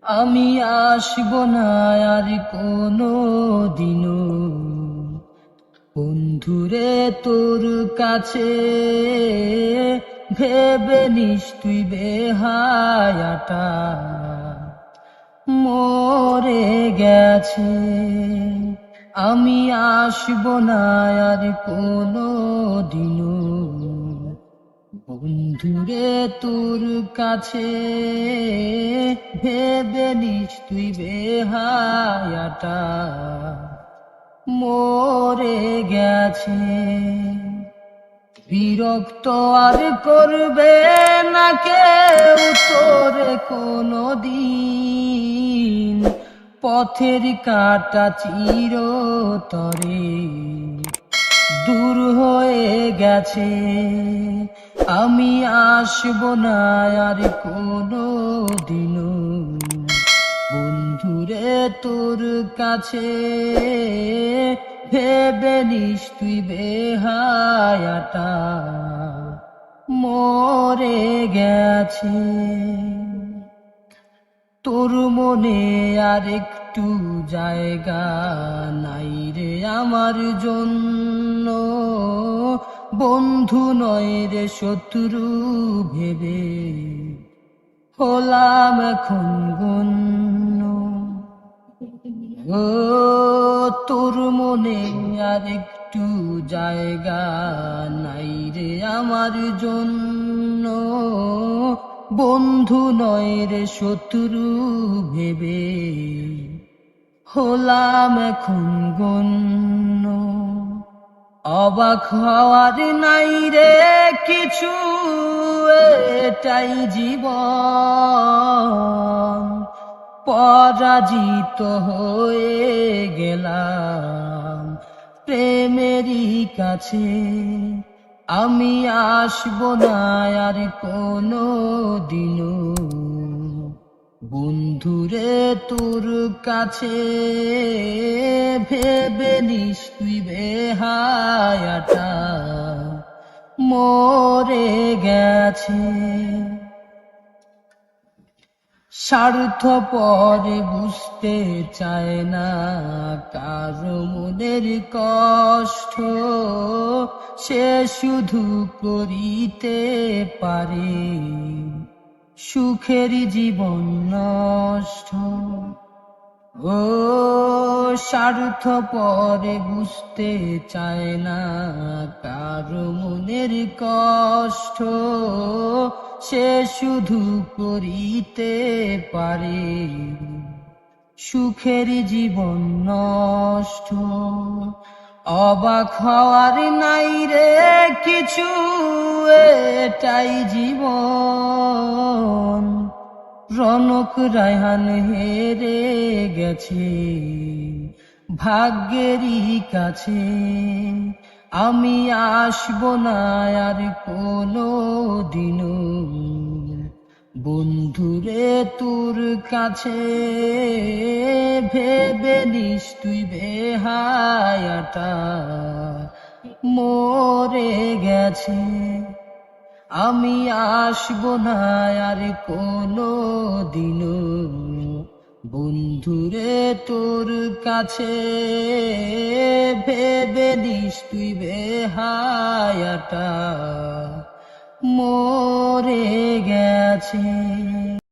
আমি আসব না আর কোনো দিনও বন্ধুরে তোর কাছে, ভেবে নিস তুই বেহায়াটা মরে গেছে। আমি আসব না আর কোনো দিনও বন্ধুরে তোর কাছে, ভেবে নিস তুই বেহায়াটা মরে গেছে। বিরক্ত আর করবে না কেউ তোরে কোনো দিন, পথের কাটা চিরতরে দূর হয়ে গেছে। আমি আসব না আর কোনো দিনও বন্ধুরে তোর কাছে, ভেবে নিস তুই বেহায়াটা মরে গেছে। তোর মনে আর একটু জায়গা নাই রে আমার জন্য, বন্ধু নয় রে শত্রু ভেবে হলাম এখন গণ্য। ও তোর মনে আর একটু জায়গা নাই রে আমার জন্য, বন্ধু নয় রে শত্রু ভেবে হলাম এখন গণ্য। অবাক হওয়ার নাই রে কিছু, এটাই জীবন। পরাজিত হয়ে গেলাম প্রেমেরই কাছে। আমি আসব না আর কোনো দিনও বন্ধুরে তোর কাছে, ভেবে নিস তুই বেহায়াটা মরে গেছে। স্বার্থপর বুঝতে চায় না কারো মনের কষ্ট, সে শুধু করিতে পারে সুখের জীবন নষ্ট। ও স্বার্থপর বুঝতে চায় না কারো মনের কষ্ট, সে শুধু করিতে পারে সুখের জীবন নষ্ট। অবাক হওয়ার নাই রে কিছু, এটাই জীবন। রনক রায়হান হেরে গেছে ভাগ্যেরই কাছে। আমি আসব না আর কোনো দিনও বন্ধুরে তোর কাছে, ভেবে নিস তুই বেহায়াটা মরে গেছে। আমি আসব না আর কোনো দিনও বন্ধুরে তোর কাছে, ভেবে নিস তুই বেহায়াটা মরে গেছে।